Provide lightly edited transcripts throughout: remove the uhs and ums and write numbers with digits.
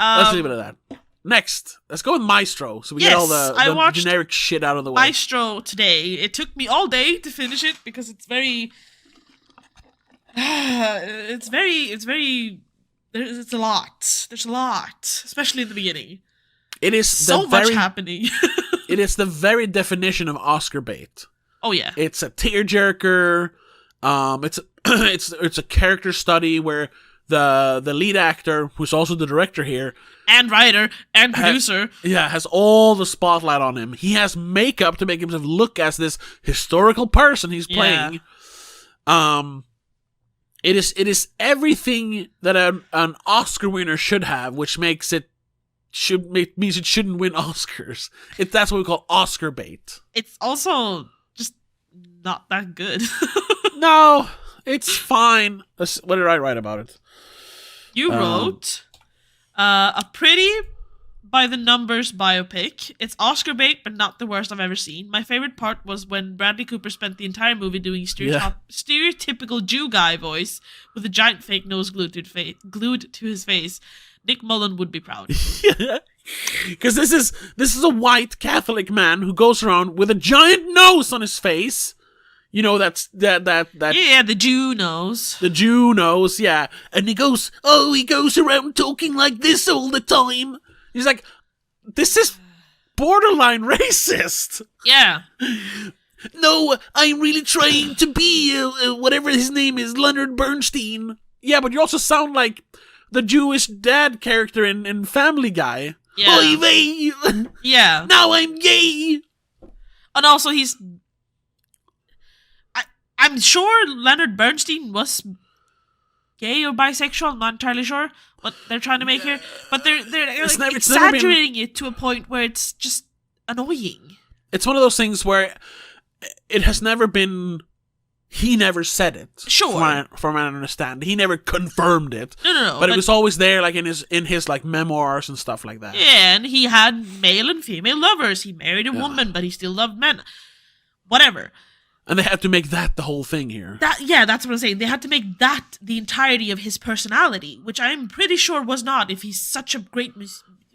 Let's leave it at that. Next, let's go with Maestro, so we get all the generic shit out of the way. Maestro today. It took me all day to finish it because it's very... It's a lot. There's a lot, especially in the beginning. It is so much happening. It is the very definition of Oscar bait. Oh yeah, it's a tearjerker. It's a character study where the lead actor, who's also the director here, and writer and producer, has all the spotlight on him. He has makeup to make himself look as this historical person he's playing. It is everything that an Oscar winner should have, which means it shouldn't win Oscars. That's what we call Oscar bait. It's also just not that good. No, it's fine. What did I write about it? You wrote a pretty by the numbers biopic. It's Oscar bait, but not the worst I've ever seen. My favorite part was when Bradley Cooper spent the entire movie doing stereotypical Jew guy voice with a giant fake nose glued to his face. Nick Mullen would be proud. Because this is a white Catholic man who goes around with a giant nose on his face. You know, that yeah, the Jew nose. The Jew nose, yeah. And he goes around talking like this all the time. He's like, this is borderline racist. Yeah. No, I'm really trying to be whatever his name is, Leonard Bernstein. Yeah, but you also sound like the Jewish dad character in Family Guy. Yeah. Oy vey. Yeah. Now I'm gay. And also I'm sure Leonard Bernstein was gay or bisexual. I'm not entirely sure what they're trying to make here. But they're like exaggerating it to a point where it's just annoying. It's one of those things where it has never been... He never said it. Sure. From what I understand. He never confirmed it. No. But it was always there, like in his like memoirs and stuff like that. Yeah, and he had male and female lovers. He married a woman, but he still loved men. Whatever. And they had to make that the whole thing here. That's what I'm saying. They had to make that the entirety of his personality, which I'm pretty sure was not, if he's such a great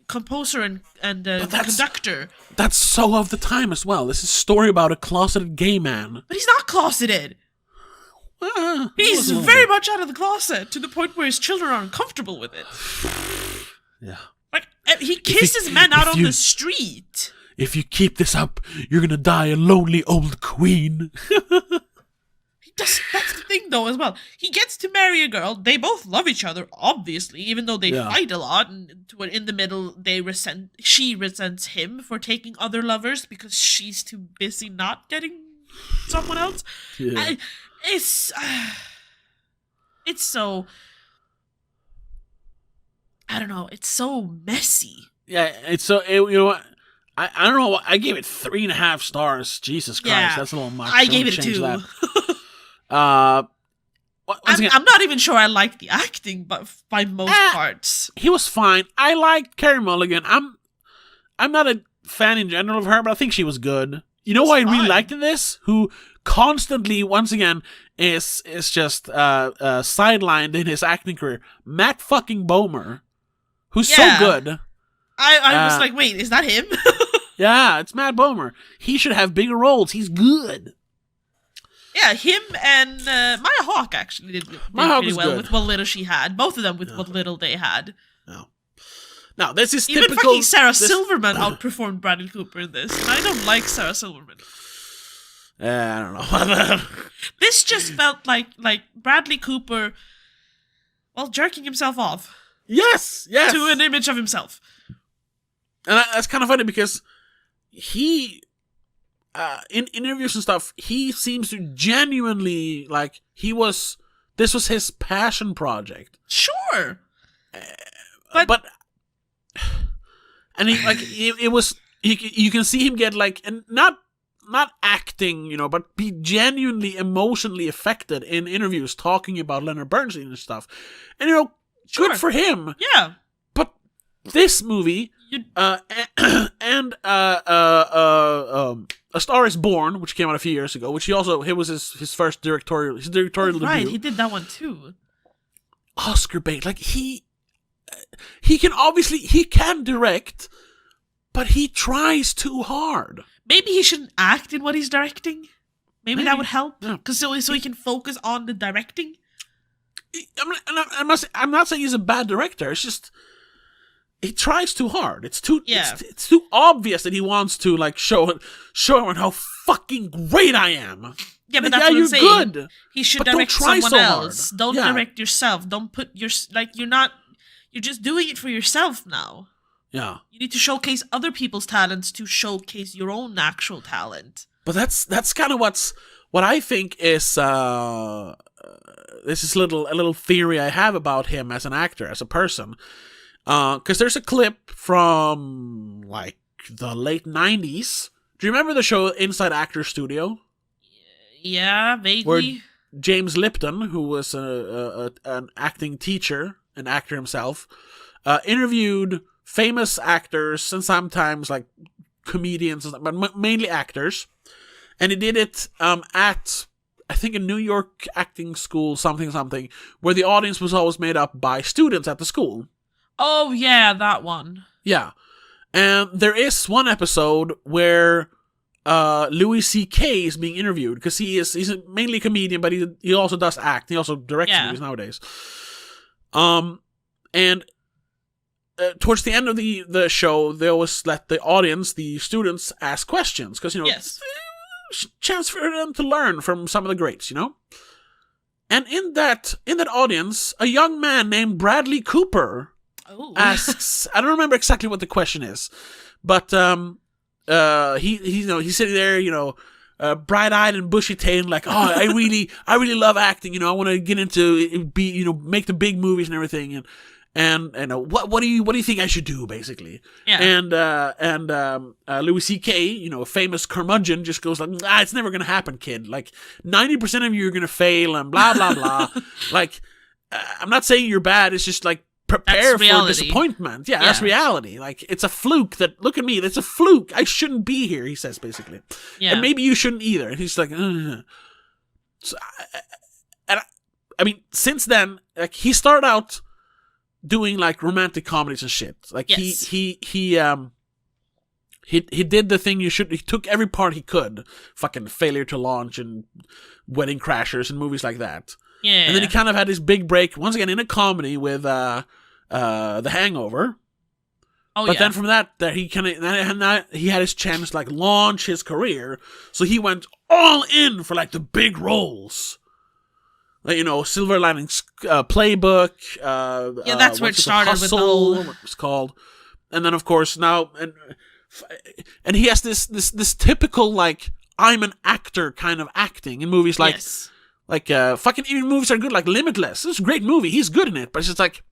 composer and conductor. That's so of the time as well. This is a story about a closeted gay man. But he's not closeted. He's very much out of the closet, to the point where his children are uncomfortable with it. Yeah. Like, he kisses men out on the street. If you keep this up, you're gonna die a lonely old queen. That's the thing, though, as well. He gets to marry a girl. They both love each other, obviously, even though they fight a lot. And in the middle, she resents him for taking other lovers because she's too busy not getting someone else. Yeah. It's so... I don't know. It's so messy. Yeah, it's so... you know what? I don't know. I gave it 3.5 stars. Jesus Christ, that's a little much. I gave it 2. I'm not even sure I liked the acting, but by most parts, he was fine. I liked Carey Mulligan. I'm not a fan in general of her, but I think she was good. You know who I really liked in this? Who constantly, once again, is just sidelined in his acting career. Matt fucking Bomer, who's so good. I was like, wait, is that him? Yeah, it's Matt Bomer. He should have bigger roles. He's good. Yeah, him and Maya Hawke actually did pretty well good with what little she had. Both of them with what little they had. No. Now, this is even typical... fucking Sarah Silverman outperformed Bradley Cooper in this. And I don't like Sarah Silverman. I don't know. This just felt like Bradley Cooper, well, jerking himself off. Yes. To an image of himself. And that's kind of funny because he, in interviews and stuff, he seems to genuinely, like, this was his passion project. Sure. But and you can see him get, like, and not acting, you know, but be genuinely emotionally affected in interviews talking about Leonard Bernstein and stuff. And, you know, good for him. Yeah. But this movie... A Star Is Born, which came out a few years ago, which it was his first directorial debut. Right, he did that one too. Oscar bait, like he can direct, but he tries too hard. Maybe he shouldn't act in what he's directing. Maybe that would help, Yeah. because so he can focus on the directing. I'm not saying he's a bad director. It's just he tries too hard. It's too it's too obvious that he wants to like show everyone how fucking great I am. Yeah, but like, that's what I'm you're saying. good. He should but direct don't try someone so else. hard. Don't direct yourself. Don't put your you're just doing it for yourself now. Yeah. You need to showcase other people's talents to showcase your own actual talent. But that's kind of what I think is this is a little theory I have about him as an actor, as a person. Because there's a clip from like the late 90s. Do you remember the show Inside Actor Studio? Yeah, vaguely. Where James Lipton, who was an acting teacher, an actor himself, interviewed famous actors and sometimes like comedians, but mainly actors. And he did it at, I think, a New York acting school, something, where the audience was always made up by students at the school. Oh, yeah, that one. Yeah. And there is one episode where Louis C.K. is being interviewed, because he's mainly a comedian, but he also does act. He also directs movies nowadays. And towards the end of the show, they always let the audience, the students, ask questions, because, yes. chance for them to learn from some of the greats, And in that audience, a young man named Bradley Cooper asks, I don't remember exactly what the question is, but he's sitting there, bright-eyed and bushy-tailed, like, oh, I really love acting, I want to get into make the big movies and everything, and what do you think I should do, basically? Yeah. And Louis C.K., a famous curmudgeon, just goes like, it's never gonna happen, kid. Like 90% of you are gonna fail, and blah blah blah. Like, I'm not saying you're bad. It's just like prepare for disappointment. Yeah, that's reality. Like, it's a fluke. Look at me. That's a fluke. I shouldn't be here. He says basically, and maybe you shouldn't either. And he's like, So, I mean, since then, like, he started out doing like romantic comedies and shit. Like he did the thing you should. He took every part he could. Fucking Failure to Launch and Wedding Crashers and movies like that. Yeah. And then he kind of had his big break once again in a comedy with The Hangover. Oh, but then from that he he had his chance to like launch his career. So he went all in for like the big roles. Like, Silver Linings Playbook. That's where it started Hustle, with the whole... what it's called. And then, of course, now... And he has this typical, like, I'm an actor kind of acting in movies like... Yes. Like, fucking even movies are good, like Limitless. It's a great movie. He's good in it. But it's just like,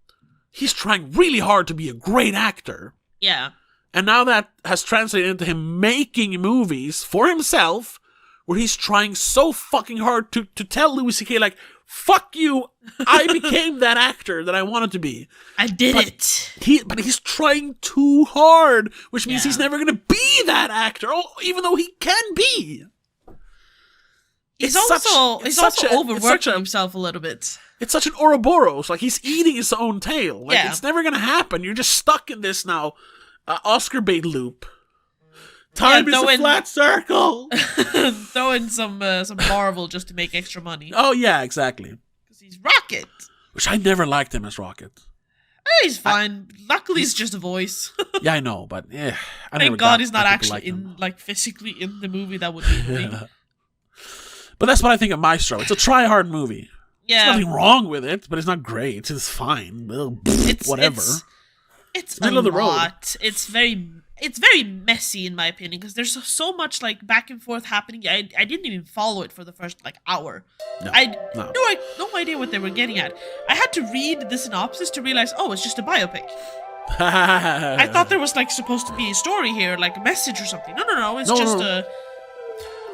he's trying really hard to be a great actor. Yeah. And now that has translated into him making movies for himself, where he's trying so fucking hard to tell Louis C.K., like, fuck you, I became that actor that I wanted to be. I did it. But he's trying too hard, which means he's never going to be that actor, even though he can be. He's also overworking himself a little bit. It's such an Ouroboros. Like, he's eating his own tail. Like, it's never going to happen. You're just stuck in this now Oscar bait loop. Time is a flat circle. Throw in some Marvel just to make extra money. Oh, yeah, exactly. Because he's Rocket. Which I never liked him as Rocket. He's fine. Luckily, it's just a voice. Yeah, I know, but thank God he's not actually physically in the movie. That would be annoying. But that's what I think of Maestro. It's a try-hard movie. Yeah. There's nothing wrong with it, but it's not great. It's fine. Whatever. It's middle of the road. It's very messy in my opinion, because there's so much like back and forth happening. I didn't even follow it for the first like hour. No, I had no idea what they were getting at. I had to read the synopsis to realize, it's just a biopic. I thought there was like supposed to be a story here, like a message or something. No, it's just a...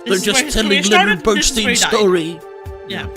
They're just telling Leonard Bernstein's story. Yeah.